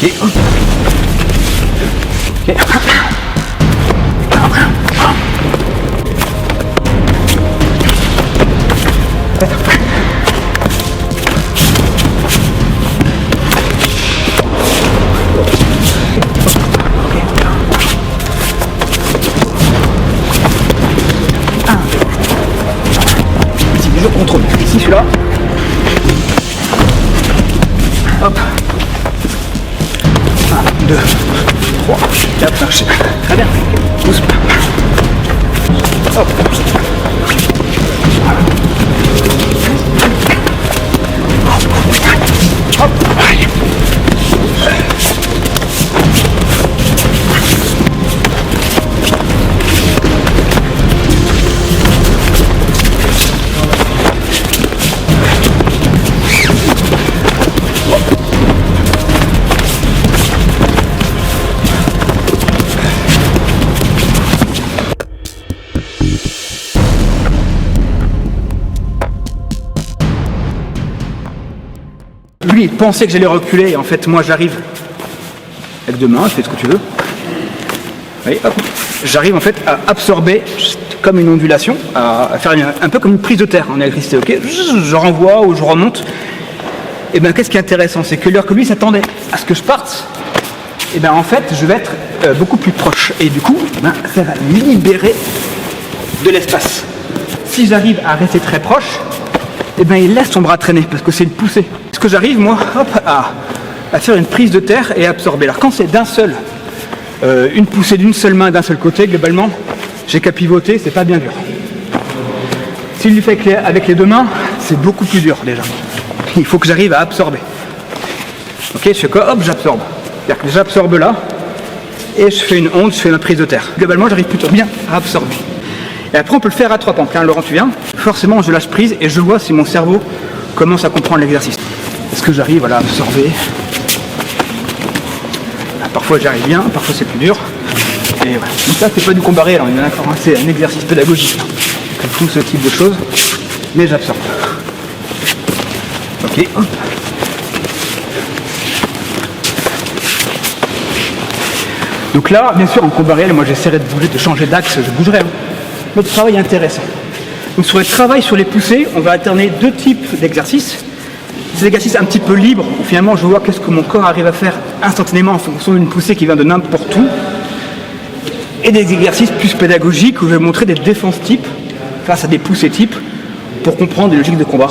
Ok. Ok. Je contrôle. Ici, celui-là. Hop. 1, 2, 3, 4, 5, très bien. Doucement. Hop. Hop. Allez. Lui, il pensait que j'allais reculer et en fait, moi, j'arrive avec deux mains, fais ce que tu veux. Oui, hop. J'arrive en fait à absorber comme une ondulation, à faire un peu comme une prise de terre en électricité. Ok, je renvoie ou je remonte. Et bien, qu'est-ce qui est intéressant, c'est que l'heure que lui s'attendait à ce que je parte, et bien en fait, je vais être beaucoup plus proche. Et du coup, ben, ça va me libérer de l'espace. Si j'arrive à rester très proche, et bien il laisse son bras traîner parce que c'est une poussée. Est-ce que j'arrive, moi, hop, à faire une prise de terre et absorber? Alors quand c'est d'un seul, une poussée d'une seule main, d'un seul côté, globalement, j'ai qu'à pivoter, c'est pas bien dur. S'il le fait avec les deux mains, c'est beaucoup plus dur déjà. Il faut que j'arrive à absorber. Ok, je fais quoi? Hop, j'absorbe. C'est-à-dire que j'absorbe là, et je fais une onde, je fais ma prise de terre. Globalement, j'arrive plutôt bien à absorber. Et après, on peut le faire à trois pentes. Hein, Laurent, tu viens? Forcément, je lâche prise et je vois si mon cerveau commence à comprendre l'exercice. Est-ce que j'arrive à absorber? Parfois, j'y arrive bien, parfois c'est plus dur. Et voilà. Donc ça, c'est pas du combat réel, on est d'accord, hein, c'est un exercice pédagogique. Je fous ce type de choses, mais j'absorbe. Ok, hop. Donc là, bien sûr, en combat réel, moi j'essaierai de bouger, de changer d'axe, je bougerai. Hein. Mais le travail est intéressant. Donc sur le travail sur les poussées, on va alterner deux types d'exercices. Des exercices un petit peu libres, où finalement je vois qu'est-ce que mon corps arrive à faire instantanément en fonction d'une poussée qui vient de n'importe où. Et des exercices plus pédagogiques où je vais montrer des défenses types face à des poussées types pour comprendre les logiques de combat.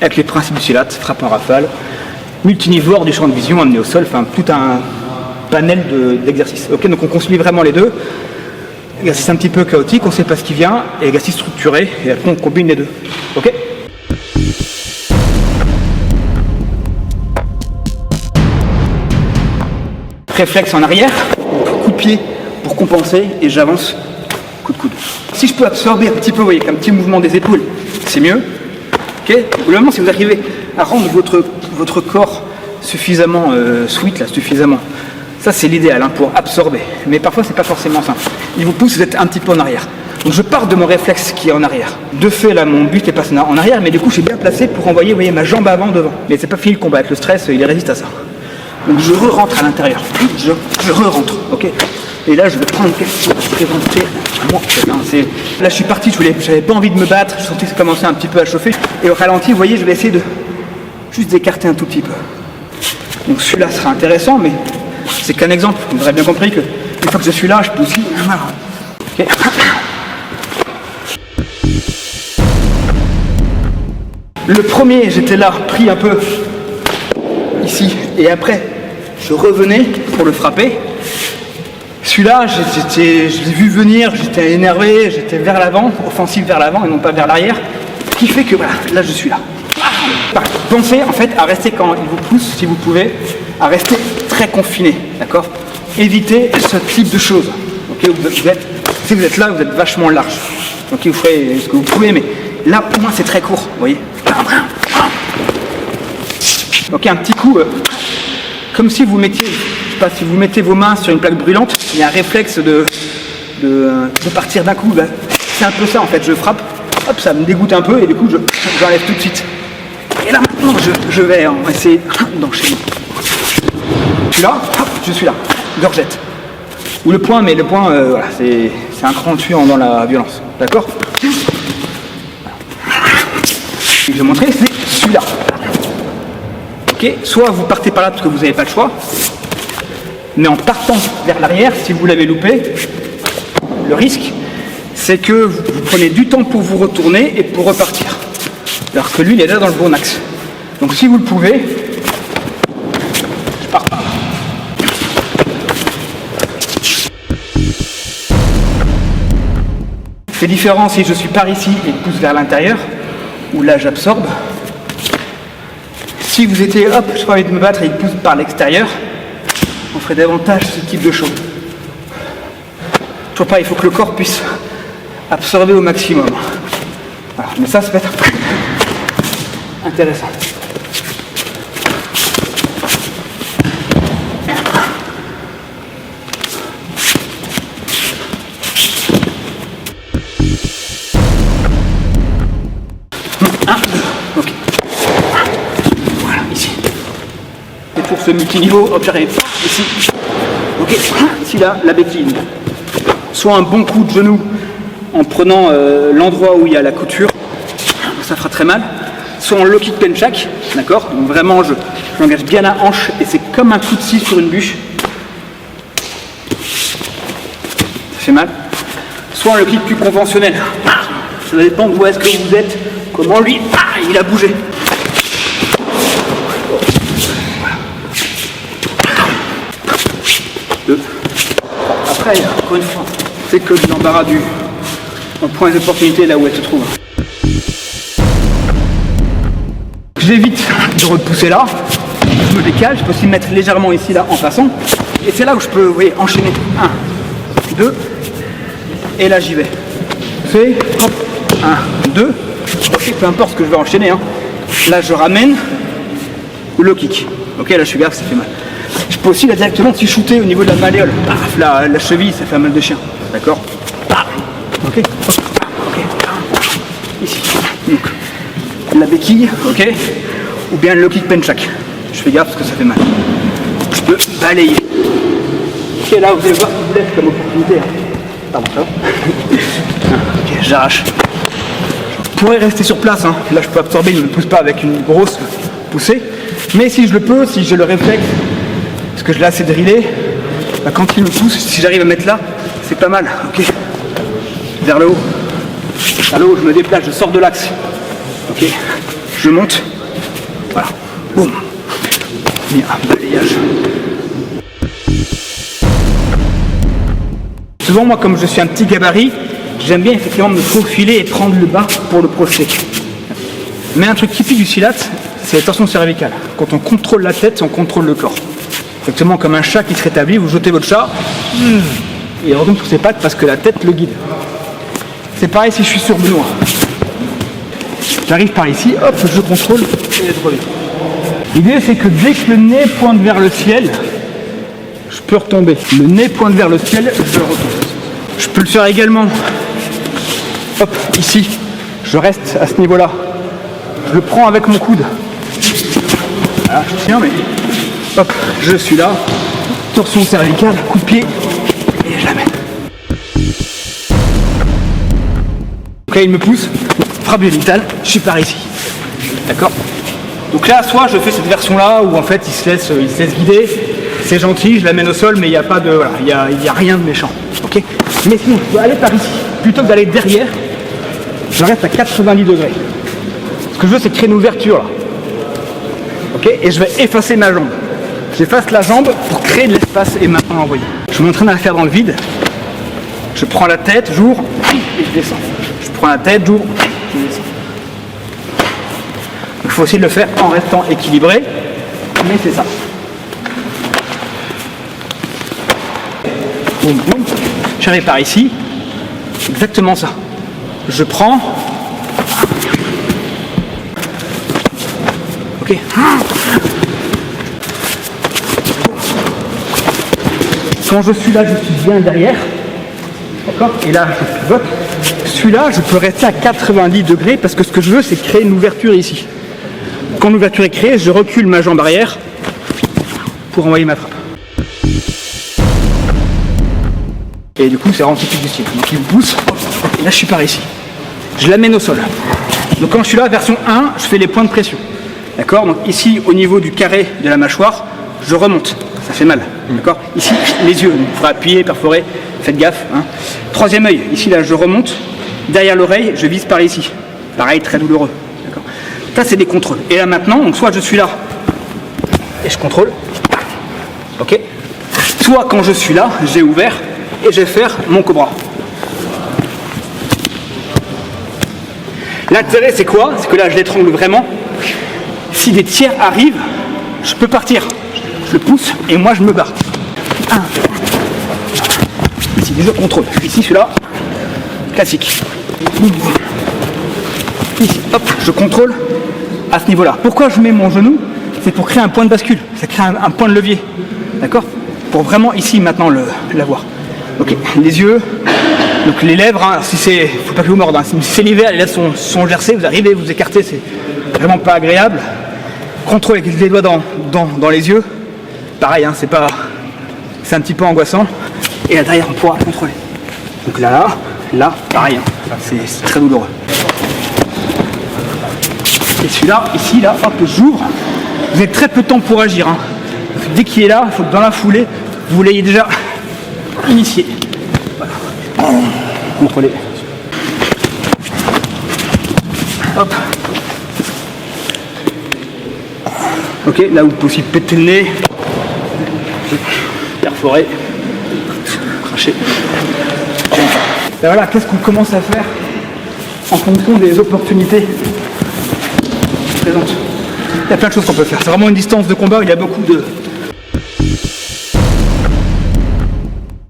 Avec les principes du SILAT, frappe en rafale, multinivore du champ de vision amené au sol, enfin tout un panel d'exercices. Ok, donc on concilie vraiment les deux. Exercice un petit peu chaotique, on ne sait pas ce qui vient, et exercice structuré, et après on combine les deux. Ok ? Réflexe en arrière, coup de pied pour compenser, et j'avance, coup de coude. Si je peux absorber un petit peu, vous voyez, un petit mouvement des épaules, c'est mieux. Ok ? Au moment, si vous arrivez à rendre votre corps suffisamment sweet, là, suffisamment. Ça, c'est l'idéal hein, pour absorber. Mais parfois, c'est pas forcément ça. Il vous pousse, vous êtes un petit peu en arrière. Donc, je pars de mon réflexe qui est en arrière. De fait, là, mon but est passé en arrière, mais du coup, je suis bien placé pour envoyer, vous voyez, ma jambe avant, devant. Mais c'est pas fini le combat. Avec le stress, il résiste à ça. Donc, je re-rentre à l'intérieur. Je re-rentre, ok ? Et là, je vais prendre quelque chose pour présenter à moi. Là, je suis parti, j'avais pas envie de me battre. Je sentais que ça commençait un petit peu à chauffer. Et au ralenti, vous voyez, je vais essayer de juste d'écarter un tout petit peu. Donc, celui-là sera intéressant, mais c'est qu'un exemple. Vous aurez bien compris que une fois que je suis là, je peux aussi. Voilà. Okay. Le premier, j'étais là, pris un peu ici, et après, je revenais pour le frapper. Celui-là, je l'ai vu venir, j'étais énervé, j'étais vers l'avant, offensif vers l'avant et non pas vers l'arrière, ce qui fait que voilà, là je suis là. Pensez en fait à rester quand il vous pousse, si vous pouvez, à rester très confiné, d'accord ? Évitez ce type de choses. Okay, si vous êtes là, vous êtes vachement large. Okay, vous ferez ce que vous pouvez, mais là, au moins, c'est très court, vous voyez ? Ok, un petit coup, comme si vous mettiez, je sais pas, si vous mettez vos mains sur une plaque brûlante, il y a un réflexe de partir d'un coup. Ben, c'est un peu ça en fait, je frappe, hop, ça me dégoûte un peu et du coup, j'enlève tout de suite. Et là, maintenant, je vais essayer d'enchaîner. là, hop, je suis là, gorgette. Ou le point, mais le point, voilà, c'est un cran dessus dans la violence. D'accord? Je vais vous montrer, c'est celui-là. Ok, soit vous partez par là parce que vous n'avez pas le choix, mais en partant vers l'arrière, si vous l'avez loupé, le risque, c'est que vous prenez du temps pour vous retourner et pour repartir. Alors que lui, il est déjà dans le bon axe. Donc si vous le pouvez, je pars par là. C'est différent si je suis par ici et pousse vers l'intérieur, où là j'absorbe. Si vous étiez, hop, je n'ai pas envie de me battre et il pousse par l'extérieur, on ferait davantage ce type de choses. Je vois pas, il faut que le corps puisse absorber au maximum. Voilà. Mais ça peut être intéressant. Ok. Voilà, ici. Et pour ce multiniveau, hop, j'arrive ici. Ok, ici là, la béquille. Soit un bon coup de genou en prenant l'endroit où il y a la couture, ça fera très mal. Soit en low kick penchak, d'accord? Donc vraiment, j'engage bien la hanche et c'est comme un coup de scie sur une bûche. Ça fait mal. Soit un low kick plus conventionnel. Ça va dépendre d'où est-ce que vous êtes, comment lui, il a bougé. Après, encore une fois, c'est que de l'embarras du point d'opportunité là où elle se trouve. J'évite de repousser là, je me décale, je peux aussi me mettre légèrement ici là en passant. Et c'est là où je peux, vous voyez, enchaîner. 1, 2, et là j'y vais. C'est hop, 1, 2, ok, peu importe ce que je vais enchaîner. Hein. Là je ramène ou low kick. Ok, là je suis gaffe, ça fait mal. Je peux aussi là directement si shooter au niveau de la malléole. La cheville, ça fait un mal de chien. D'accord? Ok. Ok. Ici. Donc, la béquille, ok. Ou bien le low kick penchak. Je fais gaffe parce que ça fait mal. Je peux balayer. Ok, là vous allez voir ce qui vous laisse comme opportunité. Pardon, ça va. Ok, j'arrache. Je pourrais rester sur place. Hein. Là je peux absorber, il ne me pousse pas avec une grosse poussée. Mais si je le peux, si j'ai le réflexe, parce que je l'ai assez drillé, bah quand il me pousse, si j'arrive à mettre là, c'est pas mal, ok. Vers le haut. Vers le haut, je me déplace, je sors de l'axe. Ok. Je monte. Voilà. Boum. Bien, balayage. Souvent, moi, comme je suis un petit gabarit, j'aime bien effectivement me faufiler et prendre le bas pour le projeter. Mais un truc typique du silat, c'est la torsion cervicale. Quand on contrôle la tête, on contrôle le corps. Exactement comme un chat qui se rétablit, vous jetez votre chat, et il retombe sur ses pattes parce que la tête le guide. C'est pareil si je suis sur Benoît. J'arrive par ici, hop, je contrôle et je reviens. L'idée c'est que dès que le nez pointe vers le ciel, je peux retomber. Le nez pointe vers le ciel, je retombe. Je peux le faire également. Hop, ici, je reste à ce niveau-là. Je le prends avec mon coude. Voilà, je tiens, mais hop, je suis là. Torsion cervicale, coup de pied, et je la mets. Donc là, il me pousse, frappe génitale, je suis par ici. D'accord? Donc là, soit je fais cette version-là où en fait il se laisse guider, c'est gentil, je l'amène au sol, mais il n'y a pas de. Voilà, il y a rien de méchant. Ok? Mais sinon, je peux aller par ici. Plutôt que d'aller derrière, je reste à 90 degrés. Ce que je veux, c'est créer une ouverture là. Ok? Et je vais effacer ma jambe. J'efface la jambe pour créer de l'espace et maintenant envoyer. Je m'entraîne à le faire dans le vide. Je prends la tête, j'ouvre et je descends. Je prends la tête, j'ouvre, je descends. Il faut aussi le faire en restant équilibré, mais c'est ça. Boum, boum. J'arrive par ici. Exactement ça. Je prends. Ok. Quand je suis là, je suis bien derrière. D'accord? Et là, je pivote. Celui-là, je peux rester à 90 degrés parce que ce que je veux, c'est créer une ouverture ici. Quand l'ouverture est créée, je recule ma jambe arrière pour envoyer ma frappe. Et du coup, c'est vraiment typique du style. Donc il me pousse, et là je suis par ici. Je l'amène au sol. Donc quand je suis là, version 1, je fais les points de pression. D'accord? Donc ici, au niveau du carré de la mâchoire, je remonte. Ça fait mal. D'accord? Ici, les yeux, il faudra appuyer, perforer, faites gaffe. Hein. Troisième œil, ici là, je remonte. Derrière l'oreille, je vise par ici. Pareil, très douloureux. D'accord? Ça, c'est des contrôles. Et là maintenant, donc soit je suis là et je contrôle. Ok? Soit quand je suis là, j'ai ouvert et je vais faire mon cobra. L'intérêt, c'est quoi? C'est que là, je l'étrangle vraiment. Si des tiers arrivent, je peux partir. Je le pousse et moi, je me barre. Un. Ici, je contrôle. Ici, celui-là, classique. Ici, hop, je contrôle à ce niveau-là. Pourquoi je mets mon genou? C'est pour créer un point de bascule. Ça crée un point de levier. D'accord? Pour vraiment ici, maintenant, l'avoir. Ok, les yeux. Donc les lèvres, hein, si c'est, faut pas que vous mordez, hein. Si c'est l'hiver, les lèvres sont gercées, vous arrivez, vous écartez, c'est vraiment pas agréable. Contrôle avec les doigts dans les yeux, pareil, hein, c'est un petit peu angoissant. Et là derrière, on pourra contrôler. Donc là, pareil, hein, c'est très douloureux. Et celui-là, ici, là, hop, j'ouvre. Vous avez très peu de temps pour agir. Hein. Dès qu'il est là, il faut que dans la foulée, vous l'ayez déjà initié. Contrôler. Hop. Ok, là vous pouvez aussi péter le nez, perforer, cracher. Et voilà, qu'est-ce qu'on commence à faire en fonction des opportunités présentes. Il y a plein de choses qu'on peut faire. C'est vraiment une distance de combat où il y a beaucoup de...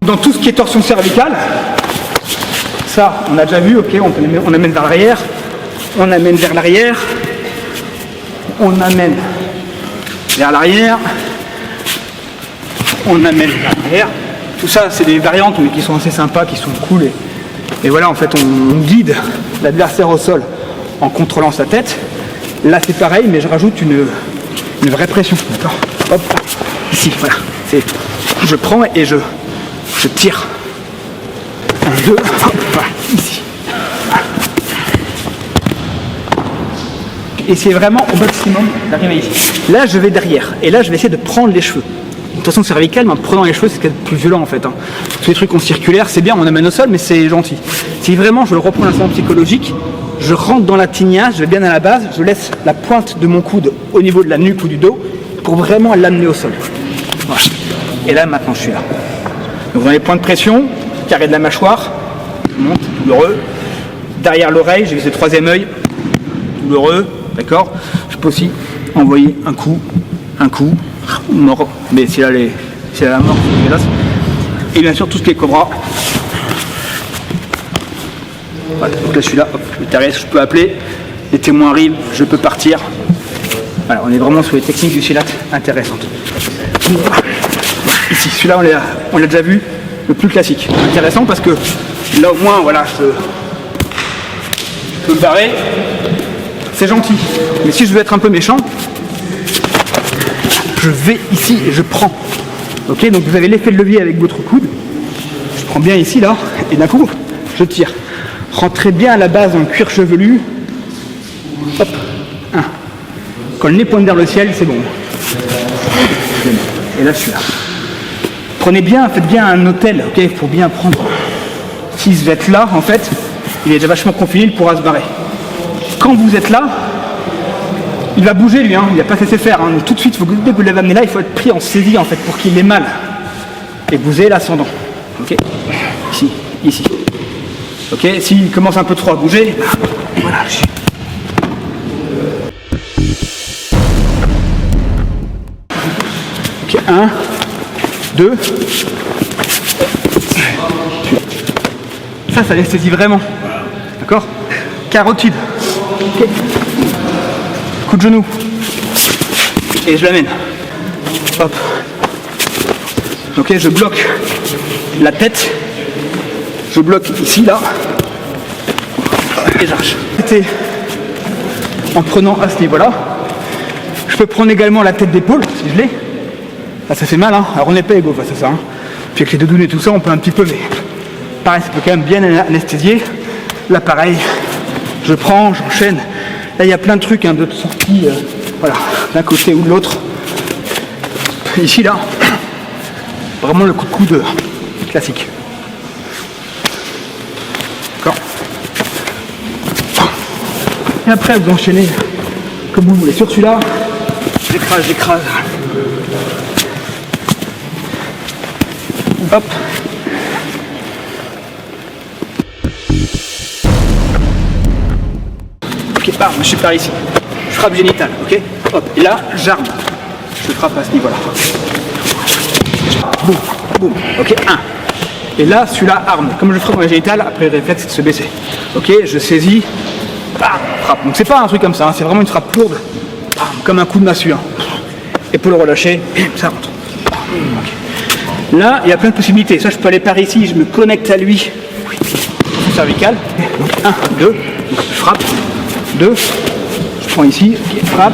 Dans tout ce qui est torsion cervicale, ça, on a déjà vu, ok, on amène vers l'arrière, on amène vers l'arrière, on amène vers l'arrière, on amène vers l'arrière. Tout ça, c'est des variantes, mais qui sont assez sympas, qui sont cool. Et voilà, en fait, on guide l'adversaire au sol en contrôlant sa tête. Là, c'est pareil, mais je rajoute une vraie pression, d'accord? Hop, ici, voilà. Je prends et je tire. 1, 2, hop, voilà, ici. Essayez vraiment au maximum d'arriver ici. Là, je vais derrière. Et là, je vais essayer de prendre les cheveux. De toute façon, cervicale, mais en prenant les cheveux, c'est ce qui est le plus violent en fait. Hein. Tous les trucs en circulaire, c'est bien, on amène au sol, mais c'est gentil. Si vraiment je le reprends l'instant psychologique, je rentre dans la tignasse, je vais bien à la base, je laisse la pointe de mon coude au niveau de la nuque ou du dos pour vraiment l'amener au sol. Voilà. Et là, maintenant, je suis là. Donc, dans les points de pression, carré de la mâchoire, monte, douloureux. Derrière l'oreille, j'ai ce troisième œil, douloureux, d'accord. Je peux aussi envoyer un coup, mort, mais c'est là la mort, hélas. Et bien sûr, tout ce qui est cobra. Voilà, donc là, je suis là, hop, le terrestre, je peux appeler. Les témoins arrivent, je peux partir. Voilà, on est vraiment sur les techniques du silat intéressantes. Ici, celui-là, on l'a déjà vu, le plus classique. Intéressant parce que là, au moins, voilà, je peux me barrer. C'est gentil. Mais si je veux être un peu méchant, je vais ici et je prends. Ok, donc vous avez l'effet de levier avec votre coude. Je prends bien ici, là, et d'un coup, je tire. Rentrez bien à la base dans le cuir chevelu. Hop, 1. Quand le nez pointe vers le ciel, c'est bon. Et là, je suis là. Prenez bien, faites bien un hôtel, ok, pour bien prendre. S'il va être là, en fait, il est déjà vachement confiné, il pourra se barrer. Quand vous êtes là, il va bouger lui, hein, il va pas laisser faire. Hein. Tout de suite, dès que vous l'avez amené là, il faut être pris en saisie en fait pour qu'il ait mal. Et vous ayez l'ascendant. Ok. Ici. Ok. S'il commence un peu trop à bouger, voilà. Ok. 1, 2. Ça l'anesthésie vraiment. D'accord. Carotide. Ok. Coup de genou. Et je l'amène. Hop. Ok, je bloque la tête. Je bloque ici, là. Et j'arrache. C'était en prenant à ce niveau-là. Je peux prendre également la tête d'épaule, si je l'ai. Là, ça fait mal, hein. Alors on n'est pas égaux face à ça. Hein. Puis avec les deux dounes et tout ça, on peut un petit peu, mais pareil, ça peut quand même bien anesthésier. Là, pareil, je prends, j'enchaîne. Là, il y a plein de trucs, hein, de sorties, voilà, d'un côté ou de l'autre. Ici, là, vraiment le coup de coude classique. D'accord. Et après, vous enchaînez comme vous voulez. Sur celui-là, j'écrase. Hop. Ok, bam, je suis par ici. Je frappe génitale, ok. Hop. Et là, j'arme. Je frappe à ce niveau-là. Boum, boum. Ok, 1. Et là, celui-là, arme. Comme je frappe dans la génitale, après le réflexe, c'est de se baisser. Ok, je saisis. Bam, frappe. Donc c'est pas un truc comme ça, hein, c'est vraiment une frappe lourde. Bam, comme un coup de massue. Hein. Épaule relâchée, ça rentre. Okay. Là, il y a plein de possibilités. Ça, je peux aller par ici, je me connecte à lui. Cervical. Donc 1, 2. Donc, je frappe. 2. Je prends ici. Okay, frappe.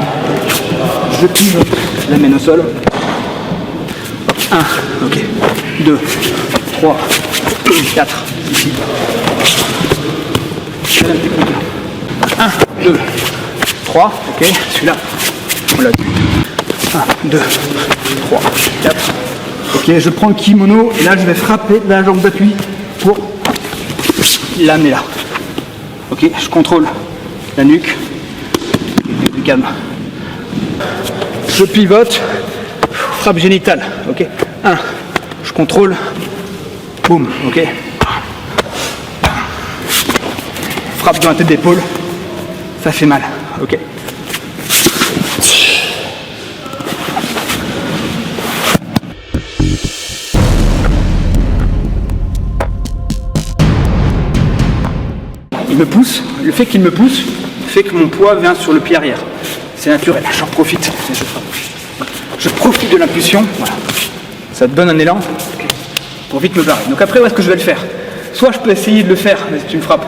Je pivote. Je l'amène au sol. 1. Ok. 2. 3. 4. Ici. 1, 2, 3. Ok. Celui-là. On l'a vu. 1, 2, 3, 4. Ok, je prends le kimono et là je vais frapper la jambe d'appui pour l'amener là. Ok, je contrôle la nuque. Du calme. Je pivote. Frappe génitale. Ok. 1. Je contrôle. Boum. Ok. Frappe dans la tête d'épaule. Ça fait mal. Ok. Il me pousse, le fait qu'il me pousse fait que mon poids vient sur le pied arrière. C'est naturel, j'en profite. Je profite de l'impulsion, voilà. Ça te donne un élan pour vite me barrer. Donc après, où est-ce que je vais le faire? Soit je peux essayer de le faire, mais c'est une frappe.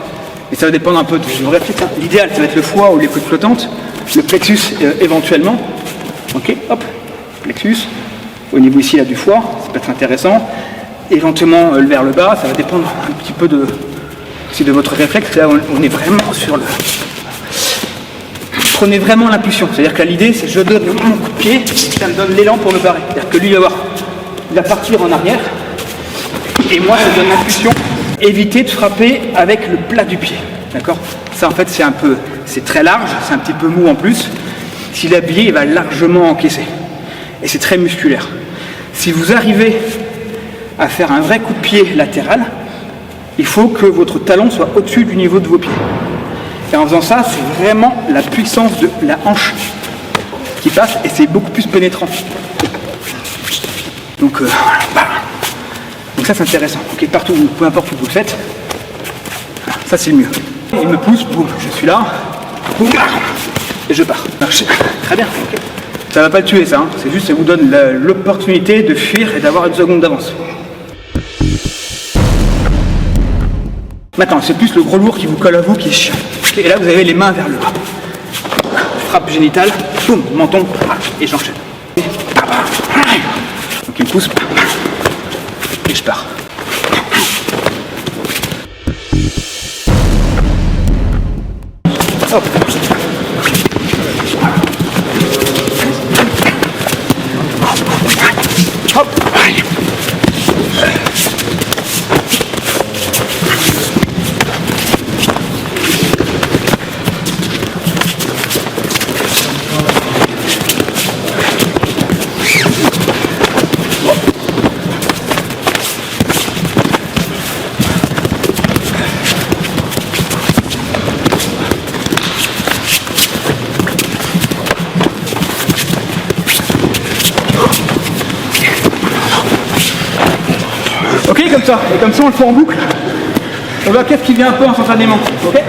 Et ça va dépendre un peu de mon réflexe. L'idéal, ça va être le foie ou les coudes flottantes, le plexus éventuellement. Ok, hop, plexus. Au niveau ici là, du foie, ça peut être intéressant. Éventuellement vers le bas, ça va dépendre un petit peu de votre réflexe. Là, on est vraiment sur le... Prenez vraiment l'impulsion. C'est-à-dire que l'idée, c'est que je donne mon coup de pied, ça me donne l'élan pour me barrer. C'est-à-dire que lui, il va partir en arrière. Et moi, je donne l'impulsion. Éviter de frapper avec le plat du pied. D'accord? Ça, en fait, c'est très large, c'est un petit peu mou en plus. S'il est habillé, il va largement encaisser. Et c'est très musculaire. Si vous arrivez à faire un vrai coup de pied latéral, il faut que votre talon soit au-dessus du niveau de vos pieds. Et en faisant ça, c'est vraiment la puissance de la hanche qui passe et c'est beaucoup plus pénétrant. Donc, donc ça, c'est intéressant. Okay, partout, peu importe où vous le faites, ça c'est le mieux. Il me pousse, boum, je suis là, boum, et je pars. Très bien. Okay. Ça ne va pas le tuer, ça. Hein. C'est juste, ça vous donne l'opportunité de fuir et d'avoir une seconde d'avance. Maintenant, c'est plus le gros lourd qui vous colle à vous qui est chiant. Et là, vous avez les mains vers le bas. Frappe génitale, boum, menton, et j'enchaîne. Donc il me pousse, et je pars. Hop. Hop. Ok, comme ça. Et comme ça, on le fait en boucle. On voit qu'est-ce qui vient un peu instantanément. Ok.